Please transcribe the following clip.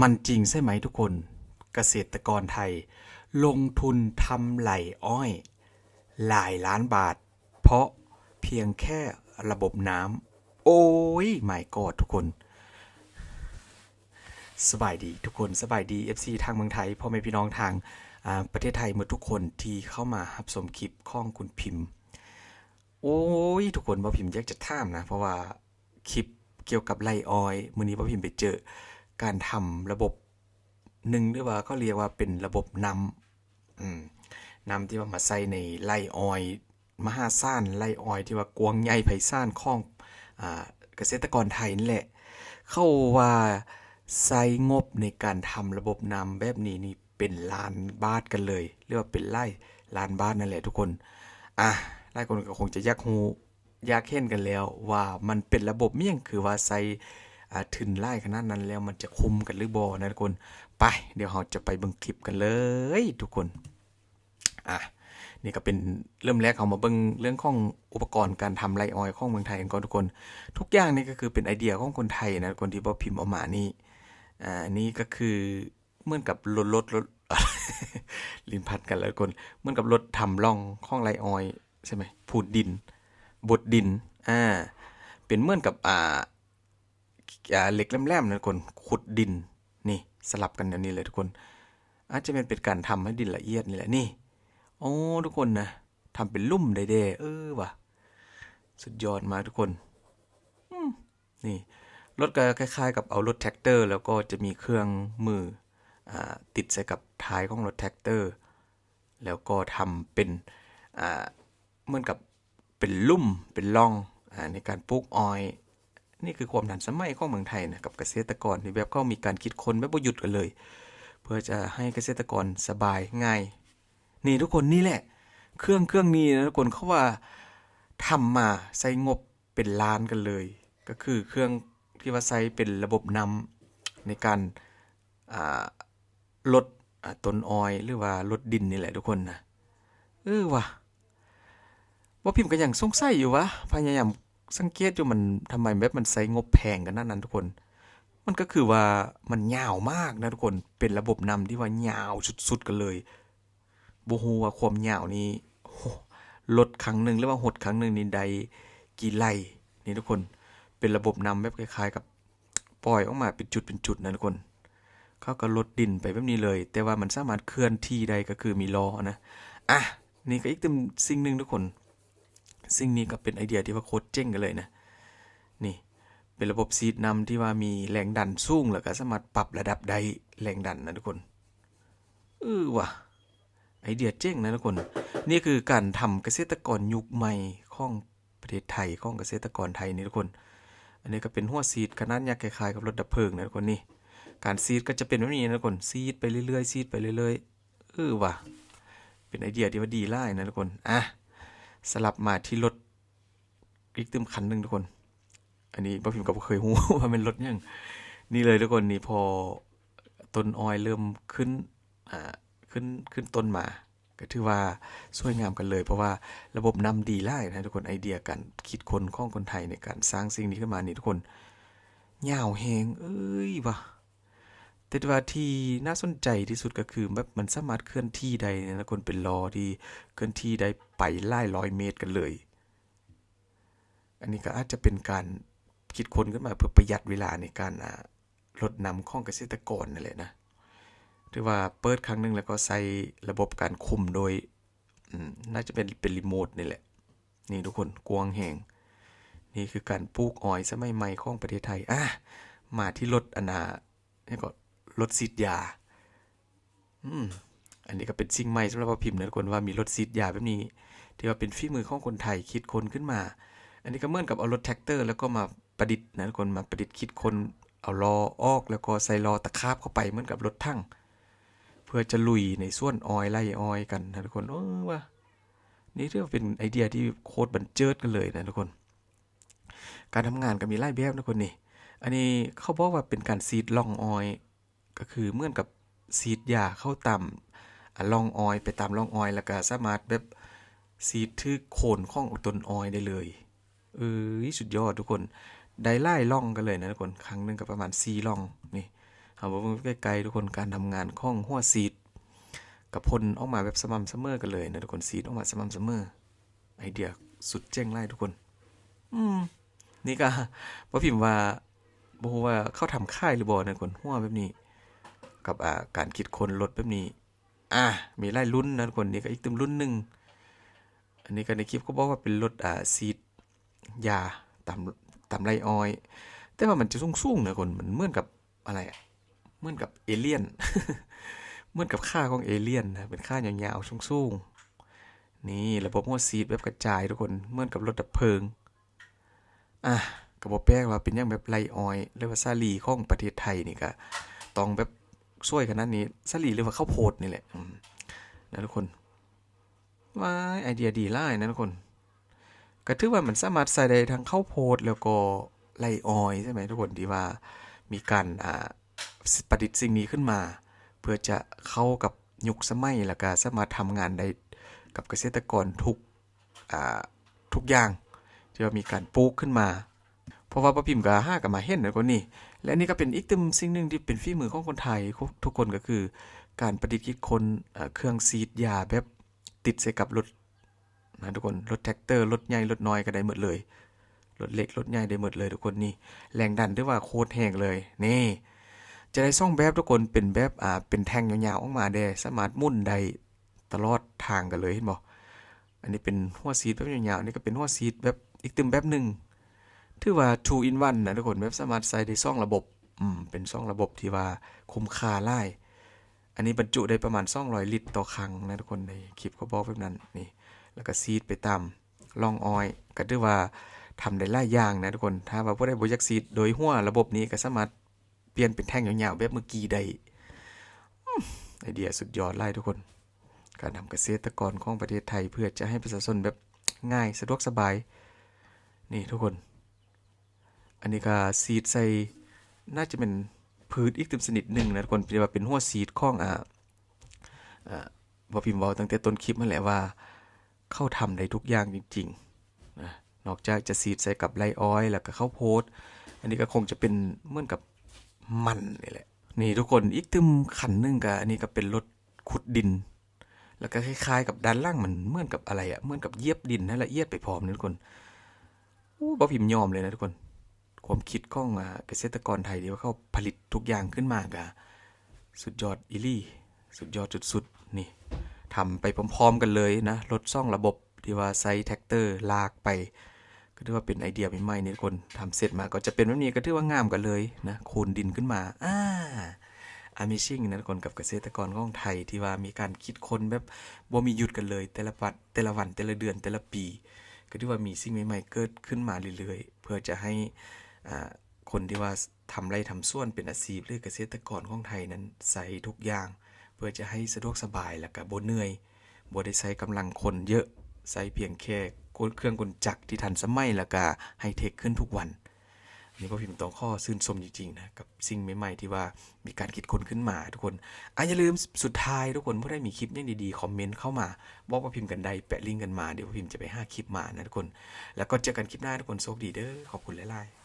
มันจริงใช่ไหมทุกคนเกษตรกรไทยลงทุนทำไร่อ้อยหลายล้านบาทเพราะเพียงแค่ระบบน้ำโอ้ยไม่กอดทุกคนสบายดีทุกคนสบายดี FC ทางเมืองไทยพ่อแม่พี่น้องทางประเทศไทยหมดทุกคนที่เข้ามารับชมคลิปข้องคุณพิมพ์โอ้ยทุกคนบ่พิมพ์อยากจะถามนะเพราะว่าคลิปเกี่ยวกับไร่อ้อยมื้อนี้บ่พิมพ์ไปเจอการทำระบบหนึ่งหรือว่าเขาเรียกว่าเป็นระบบนำที่ว่ามาใส่ในไร่อ้อยมหาศาลไร่อ้อยที่ว่ากวางใหญ่ไพศาลของเกษตรกรไทยนี่แหละเขาว่าใส่งบในการทำระบบนำแบบนี้นี่เป็นล้านบาทกันเลยเรียกว่าเป็นไร่ล้านบาทนั่นแหละทุกคนหลายคนก็คงจะอยากรู้อยากเห็นกันแล้วว่ามันเป็นระบบเมี่ยงคือว่าใส่ถึงไร่ขนาดนั้นแล้วมันจะคุมกันหรือบ่นะทุกคนไปเดี๋ยวเราจะไปเบิ่งคลิปกันเลยทุกคนอ่ะนี่ก็เป็นเริ่มแรกเอามาเบิ่งเรื่องของอุปกรณ์การทำไร่อ้อยของเมืองไทยกันก่อนทุกคนทุกอย่างนี่ก็คือเป็นไอเดียของคนไทยนะคนที่บ่พิมพ์ออกมานี่อันนี้ก็คือเหมือนกับรถลิ้นพัดกันแล้วคนเหมือนกับรถทำร่องของไร่อ้อยใช่ไหมผูดดินบดดินอ่าเป็นเหมือนกับเหล็กแหลมๆนะทุกคนขุดดินนี่สลับกันอย่างนี้เลยทุกคนอาจจะเป็นการทำให้ดินละเอียดนี่แหละนี่โอ้ทุกคนนะทำเป็นลุ่มได้ว่ะสุดยอดมากทุกคนนี่รถก็คล้ายๆกับเอารถแท็กเตอร์แล้วก็จะมีเครื่องมือติดใส่กับท้ายของรถแท็กเตอร์แล้วก็ทำเป็นเหมือนกับเป็นลุ่มเป็นร่องในการปลูกอ้อยนี่คือความทันสมัยของเมืองไทยนะกับเกษตรกรที่แบบเขามีการคิดค้นแบบบ่หยุดกันเลยเพื่อจะให้เกษตรกรสบายง่ายนี่ทุกคนนี่แหละเครื่องนี้นะทุกคนเขาว่าทำมาใช้งบเป็นล้านกันเลยก็คือเครื่องที่ว่าใช้เป็นระบบนำในการลดต้นอ้อยหรือว่าลดดินนี่แหละทุกคนนะว่ะว่าพิมพ์ก็ยังสงสัยอยู่วะพยายามสังเกตอยู่มันทำไมแบบมันใช้งบแพงกันนั่นทุกคนมันก็คือว่ามันยาวมากนะทุกคนเป็นระบบนำที่ว่ายาวสุดๆกันเลยบ่ฮู้ว่าความยาวนี้ลดครั้งหนึ่งหรือว่าหดครั้งหนึ่งนี่ใดกี่ไร่นี่ทุกคนเป็นระบบนำแบบคล้ายๆกับปล่อยออกมาเป็นจุดเป็นจุดนะทุกคนเขาก็ลดดินไปแบบนี้เลยแต่ว่ามันสามารถเคลื่อนที่ได้ก็คือมีล้อนะนี่ก็อีกตึมสิ่งหนึ่งทุกคนสิ่งนี้ก็เป็นไอเดียที่ว่าโคตรเจ๋งกันเลยนะนี่เป็นระบบซีดนำที่ว่ามีแรงดันสูงแล้วก็สามารถปรับระดับได้แรงดันนะทุกคนว่ะไอเดียเจ๋งนะทุกคนนี่คือการทำเกษตรกรยุคใหม่ของประเทศไทยของเกษตรกรไทยนี่ทุกคนอันนี้ก็เป็นหัวซีดขนาดยักษ์คล้ายๆกับรถดับเพลิงนะทุกคนนี่การซีดก็จะเป็นแบบนี้นะทุกคนซีดไปเรื่อยๆซีดไปเรื่อยๆว่ะเป็นไอเดียที่ว่าดีไล่นะทุกคนสลับมาที่รถอีกตึมคันหนึ่งทุกคนอันนี้บ่พิมพ์ก็บ่เคยรู้ว่าเป็นรถยังนี่เลยทุกคนนี่พอต้นอ้อยเริ่มขึ้นอ่าขึ้นต้นมาก็ถือว่าสวยงามกันเลยเพราะว่าระบบนำดีไล่นะทุกคนไอเดียการคิดคนของคนไทยในการสร้างสิ่งนี้ขึ้นมานี่ทุกคนยาวแหงว่ะแต่ว่าที่น่าสนใจที่สุดก็คือแบบมันสามารถเคลื่อนที่ได้นะคนเป็นล้อที่เคลื่อนที่ได้ไปหลายร้อยเมตรกันเลยอันนี้ก็อาจจะเป็นการคิดค้นขึ้นมาเพื่อประหยัดเวลาในการลดนำของเกษตรกรนั่นแหละนะถือว่าเปิดครั้งหนึ่งแล้วก็ใส่ระบบการคุมโดยน่าจะเป็นรีโมทนี่แหละนี่ทุกคนกวางแหงนี่คือการปลูกอ้อยสมัยใหม่ของประเทศไทยมาที่รถนี่ก็รถซีดยาอันนี้ก็เป็นสิ่งใหม่สำหรับพิมพ์นะทุกคนว่ามีรถซีดยาแบบนี้ที่ว่าเป็นฝีมือของคนไทยคิดค้นขึ้นมาอันนี้ก็เหมือนกับเอารถแท็กเตอร์แล้วก็มาประดิษฐ์นะทุกคนมาประดิษฐ์คิดค้นเอาล้อออกแล้วก็ใส่ล้อตะขาบเข้าไปเหมือนกับรถทั้งเพื่อจะลุยในส่วนอ้อยไล่อ้อยกันนะทุกคนว่านี่ถือว่าเป็นไอเดียที่โคตรบันเจิดกันเลยนะทุกคนการทำงานก็มีหลายแบบนะทุกคนนี่อันนี้เขาบอกว่าเป็นการซีดล่องอ้อยก็คือเหมือนกับซีดยาเข้าตามล่องอ้อยไปตามล่องอ้อยแล้วก็สามารถแบบซีดทึกโคนของต้นอ้อยได้เลยสุดยอดทุกคนได้ไล่ล่องกันเลยนะทุกคนครั้งหนึ่งก็ประมาณ4ล่องนี่ เอามาเบิ่งใกล้ๆทุกคนการทำงานของหัวซีดกับพ่นออกมาแบบสม่ำเสมอกันเลยนะทุกคนซีดออกมาสม่ำเสมอไอเดียสุดเจ๋งเลยทุกคนนี่ก็บ่พิมพ์ว่าบ่ฮู้ว่าเขาทำค่ายหรือบ่นะทุกคนหัวแบบนี้กับการคิดค้นรถแบบนี้มีหลายรุ่นนะทุกคนนี่ก็อีกตึมรุ่นหนึงอันนี้ก็ในคลิปเขาบอกว่าเป็นรถซีดยาตามไรออยแต่ว่ามันจะสูงๆนะทุกคนมันเหมือนกับอะไรเหมือนกับเอเลี่ยน เหมือนกับค่าของเอเลี่ยนนะเป็นค่ายาวๆสูงๆนี่ระบบหัวซีดแบบกระจายทุกคนเหมือนกับรถดับเพลิงก็บ่แปลกว่าเป็นอย่างแบบไรออยหรือว่าซาลีของประเทศไทยนี่ก็ต้องแบบช่วยขนาดนี้ซาลีหรือว่าข้าวโพดนี่แหละนะทุกคนว้ายไอเดียดีหลายนะทุกคนก็ถือว่ามันสามารถใส่ได้ทั้งข้าวโพดแล้วก็ไรออยใช่ไหมทุกคนที่ว่ามีการประดิษฐ์สิ่งนี้ขึ้นมาเพื่อจะเข้ากับยุคสมัยแล้วก็สามารถทำงานได้กับเกษตรกรทุกอย่างที่ว่ามีการปลูกขึ้นมาเพราะว่าป้าพิมพ์ก็กับมาเห็นนะคนนี้และนี่ก็เป็นอีกตึมสิ่งหนึ่งที่เป็นฝีมือของคนไทยทุกคนก็คือการประดิษฐ์คิดค้นเครื่องซีดยาแบบติดใส่กับรถนะทุกคนรถแท็กเตอร์รถใหญ่รถน้อยก็ได้หมดเลยรถเล็กรถใหญ่ได้หมดเลยทุกคนนี่แรงดันด้วยว่าโคตรแรงเลยนี่จะได้ซ่องแบบทุกคนเป็นแบบเป็นแท่งยาวๆออกมาได้สามารถมุ่นได้ตลอดทางกันเลยเห็นบ่อันนี้เป็นหัวซีดแบบยาวๆนี่ก็เป็นหัวซีดแบบอีกตึมแบบนึงถือว่า 2 in 1นะทุกคนแบบสามารถใส่ได้2ระบบเป็น2ระบบที่ว่าคุ้มค่าหลายอันนี้บรรจุได้ประมาณ200ลิตรต่อครั้งนะทุกคนในคลิปเขาบอกแบบนั้นนี่แล้วก็ซีดไปตามร่องอ้อยก็ถือว่าทำได้หลายอย่างนะทุกคนถ้าว่าผู้ใดบ่อยากซีดโดยหัวระบบนี้ก็สามารถเปลี่ยนเป็นแท่งยาวๆแบบเมื่อกี้ได้ไอเดียสุดยอดหลายทุกคนการทำเกษตรกรของประเทศไทยเพื่อจะให้ประชาชนแบบง่ายสะดวกสบายนี่ทุกคนอันนี้ก็ซีดใส่น่าจะเป็นพืชอีกตึมชนิดหนึ่งนะทุกคนที่ว่าเป็นหัวซีดของบ่พิมพ์เว้าตั้งแต่ต้นคลิปนั่นแหละว่าเข้าทำได้ทุกอย่างจริงๆนะนอกจากจะซีดใส่กับไรออยแล้วก็ข้าวโพดอันนี้ก็คงจะเป็นเหมือนกับมันนี่แหละนี่ทุกคนอีกตึมขันนึงก็อันนี้ก็เป็นรถขุดดินแล้วก็คล้ายๆกับด้านล่างมันเหมือนกับอะไรเหมือนกับเยียบดินให้ละเอียดไปพร้อมนะทุกคนบ่พิมพ์ยอมเลยนะทุกคนความคิดของเกษตรกรไทยที่ว่าเขาผลิตทุกอย่างขึ้นมาก็สุดยอดอีลี่สุดยอดสุดๆนี่ทำไปพร้อมๆกันเลยนะรถซ่องระบบที่ว่าใช้แท็กเตอร์ลากไปก็ถือว่าเป็นไอเดียใหม่ๆนี่ทุกคนทำเสร็จมาก็จะเป็นแบบนี้ก็ถือว่างามกันเลยนะโคนดินขึ้นมาAmazing นะทุกคนกับเกษตรกรของไทยที่ว่ามีการคิดค้นแบบบ่มีหยุดกันเลยแต่ละวันแต่ละเดือนแต่ละปีก็ถือว่ามีสิ่งใหม่ๆเกิดขึ้นมาเรื่อยๆเพื่อจะให้คนที่ว่าทำไร่ทำสวนเป็นอาชีพหรือเกษตรกรของไทยนั้นใส่ทุกอย่างเพื่อจะให้สะดวกสบายแล้วก็บ่เหนื่อยบ่ได้ใช้กำลังคนเยอะใช้เพียงแค่เครื่องกลจักรที่ทันสมัยแล้วก็ไฮเทคขึ้นทุกวันนี่พ่อพิมพ์ต้องข้อชื่นชมจริงๆนะกับสิ่งใหม่ๆที่ว่ามีการคิดค้นขึ้นมาทุกคนอย่าลืมสุดท้ายทุกคนผู้ใดมีคลิปยังดีๆคอมเมนต์เข้ามาบอกว่าพิมพ์กันใดแปะลิงก์กันมาเดี๋ยวพ่อพิมพ์จะไปหาคลิปมานะทุกคนแล้วก็เจอกันคลิปหน้าทุกคนโชคดีเด้อขอบคุณหลายๆ